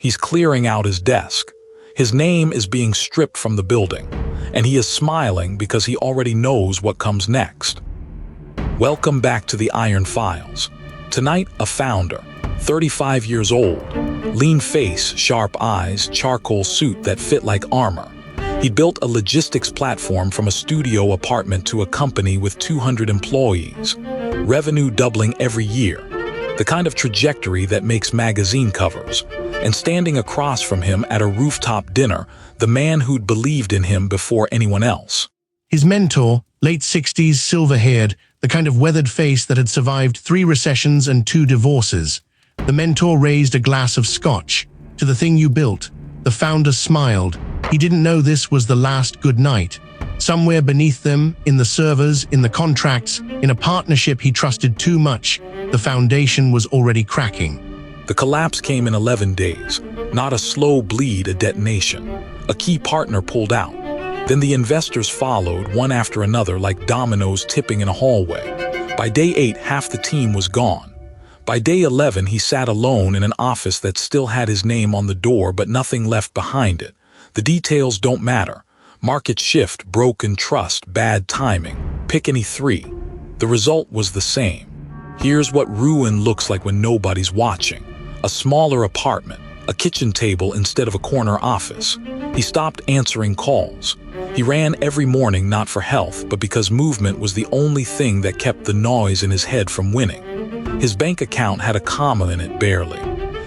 He's clearing out his desk. His name is being stripped from the building, and he is smiling because he already knows what comes next. Welcome back to the Iron Files. Tonight, a founder, 35 years old, lean face, sharp eyes, charcoal suit that fit like armor. He built a logistics platform from a studio apartment to a company with 200 employees, revenue doubling every year, the kind of trajectory that makes magazine covers. And standing across from him at a rooftop dinner, the man who'd believed in him before anyone else. His mentor, late 60s, silver-haired, the kind of weathered face that had survived 3 recessions and 2 divorces. The mentor raised a glass of scotch. To the thing you built. The founder smiled. He didn't know this was the last good night. Somewhere beneath them, in the servers, in the contracts, in a partnership he trusted too much, the foundation was already cracking. The collapse came in 11 days, not a slow bleed, a detonation. A key partner pulled out. Then the investors followed, one after another, like dominoes tipping in a hallway. By day 8, half the team was gone. By day 11, he sat alone in an office that still had his name on the door, but nothing left behind it. The details don't matter. Market shift, broken trust, bad timing. Pick any 3. The result was the same. Here's what ruin looks like when nobody's watching. A smaller apartment, a kitchen table instead of a corner office. He stopped answering calls. He ran every morning not for health, but because movement was the only thing that kept the noise in his head from winning. His bank account had a comma in it, barely.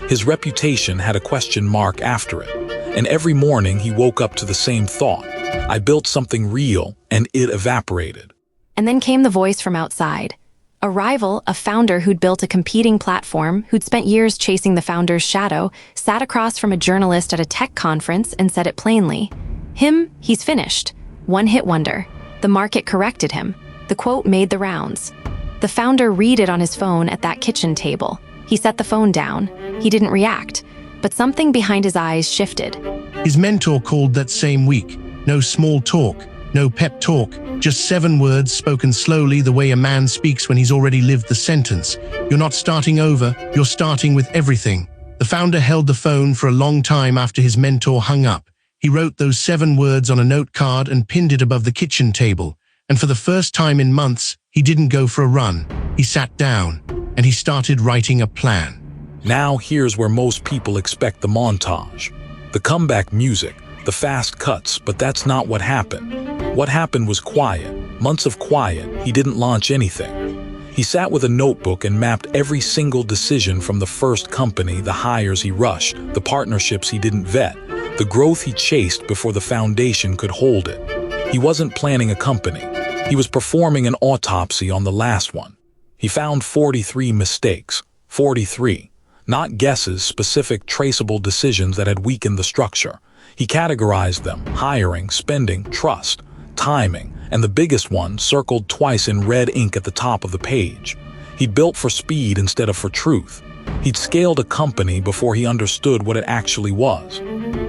His reputation had a question mark after it. And every morning he woke up to the same thought. I built something real, and it evaporated. And then came the voice from outside. A rival, a founder who'd built a competing platform, who'd spent years chasing the founder's shadow, sat across from a journalist at a tech conference and said it plainly. He's finished. One-hit wonder. The market corrected him. The quote made the rounds. The founder read it on his phone at that kitchen table. He set the phone down. He didn't react, but something behind his eyes shifted. His mentor called that same week. No small talk, no pep talk, just 7 words spoken slowly, the way a man speaks when he's already lived the sentence. You're not starting over, you're starting with everything. The founder held the phone for a long time after his mentor hung up. He wrote those 7 words on a note card and pinned it above the kitchen table. And for the first time in months, he didn't go for a run. He sat down, and he started writing a plan. Now here's where most people expect the montage. The comeback music, the fast cuts, but that's not what happened. What happened was quiet. Months of quiet. He didn't launch anything. He sat with a notebook and mapped every single decision from the first company, the hires he rushed, the partnerships he didn't vet, the growth he chased before the foundation could hold it. He wasn't planning a company. He was performing an autopsy on the last one. He found 43 mistakes. 43. Not guesses, specific, traceable decisions that had weakened the structure. He categorized them: hiring, spending, trust, timing, and the biggest one circled twice in red ink at the top of the page. He'd built for speed instead of for truth. He'd scaled a company before he understood what it actually was.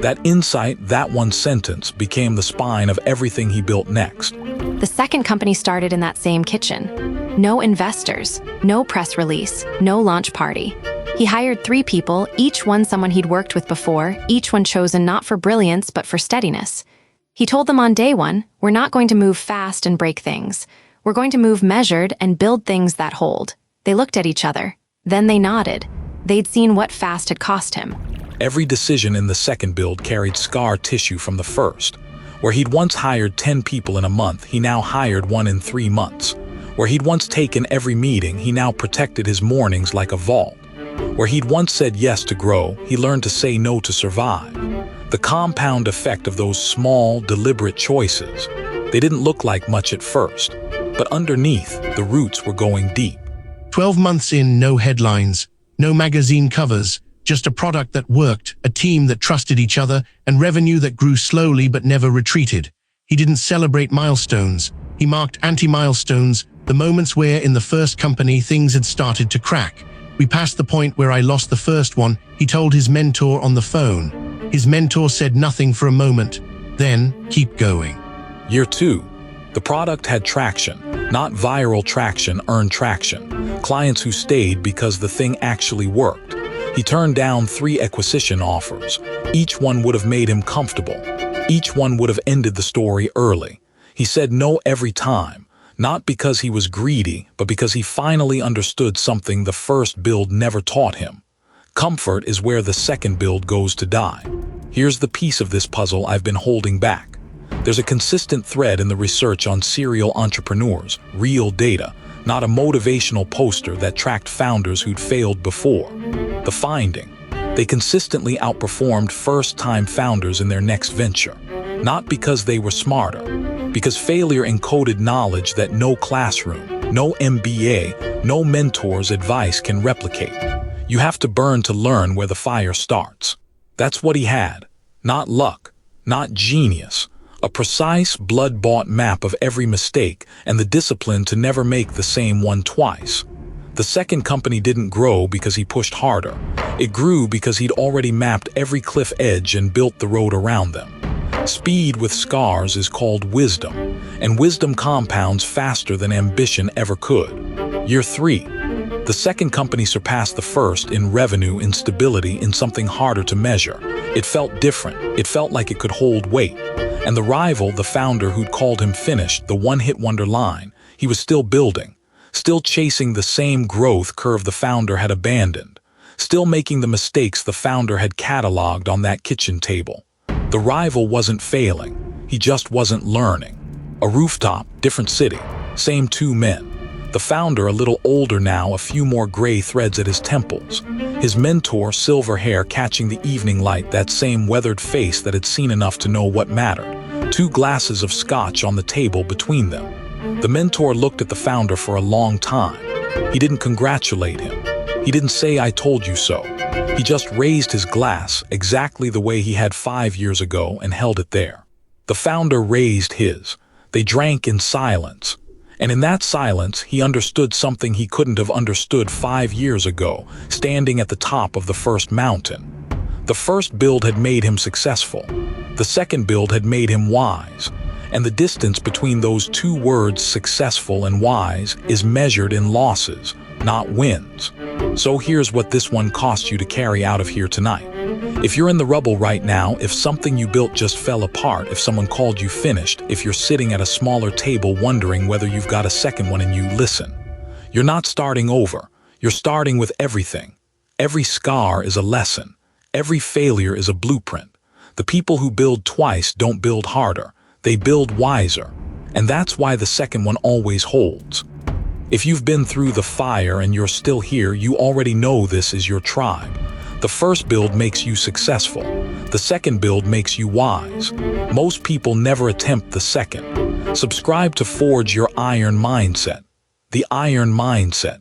That insight, that one sentence, became the spine of everything he built next. The second company started in that same kitchen. No investors, no press release, no launch party. He hired 3 people, each one someone he'd worked with before, each one chosen not for brilliance but for steadiness. He told them on day 1, we're not going to move fast and break things. We're going to move measured and build things that hold. They looked at each other. Then they nodded. They'd seen what fast had cost him. Every decision in the second build carried scar tissue from the first. Where he'd once hired 10 people in a month, he now hired 1 in 3 months. Where he'd once taken every meeting, he now protected his mornings like a vault. Where he'd once said yes to grow, he learned to say no to survive. The compound effect of those small, deliberate choices. They didn't look like much at first, but underneath, the roots were going deep. 12 months in, no headlines, no magazine covers, just a product that worked, a team that trusted each other, and revenue that grew slowly but never retreated. He didn't celebrate milestones. He marked anti-milestones, the moments where, in the first company, things had started to crack. We passed the point where I lost the first one, he told his mentor on the phone. His mentor said nothing for a moment. Then, keep going. Year 2. The product had traction. Not viral traction, earned traction. Clients who stayed because the thing actually worked. He turned down 3 acquisition offers. Each one would have made him comfortable. Each one would have ended the story early. He said no every time, not because he was greedy, but because he finally understood something the first build never taught him. Comfort is where the second build goes to die. Here's the piece of this puzzle I've been holding back. There's a consistent thread in the research on serial entrepreneurs, real data, not a motivational poster that tracked founders who'd failed before. The finding: they consistently outperformed first-time founders in their next venture. Not because they were smarter, because failure encoded knowledge that no classroom, no MBA, no mentor's advice can replicate. You have to burn to learn where the fire starts. That's what he had. Not luck, not genius. A precise, blood-bought map of every mistake and the discipline to never make the same one twice. The second company didn't grow because he pushed harder. It grew because he'd already mapped every cliff edge and built the road around them. Speed with scars is called wisdom, and wisdom compounds faster than ambition ever could. Year 3. The second company surpassed the first in revenue, in stability, in something harder to measure. It felt different. It felt like it could hold weight. And the rival, the founder who'd called him finished, the one-hit wonder line, he was still building, still chasing the same growth curve the founder had abandoned, still making the mistakes the founder had cataloged on that kitchen table. The rival wasn't failing, he just wasn't learning. A rooftop, different city, same 2 men. The founder a little older now, a few more gray threads at his temples. His mentor, silver hair catching the evening light, that same weathered face that had seen enough to know what mattered. 2 glasses of scotch on the table between them. The mentor looked at the founder for a long time. He didn't congratulate him. He didn't say, "I told you so." He just raised his glass exactly the way he had 5 years ago and held it there. The founder raised his. They drank in silence. And in that silence, he understood something he couldn't have understood 5 years ago, standing at the top of the first mountain. The first build had made him successful. The second build had made him wise. And the distance between those 2 words, successful and wise, is measured in losses, not wins. So here's what this one costs you to carry out of here tonight. If you're in the rubble right now, if something you built just fell apart, if someone called you finished, if you're sitting at a smaller table wondering whether you've got a second one and you listen, you're not starting over. You're starting with everything. Every scar is a lesson. Every failure is a blueprint. The people who build twice don't build harder. They build wiser. And that's why the second one always holds. If you've been through the fire and you're still here, you already know this is your tribe. The first build makes you successful. The second build makes you wise. Most people never attempt the second. Subscribe to forge your iron mindset. The iron mindset.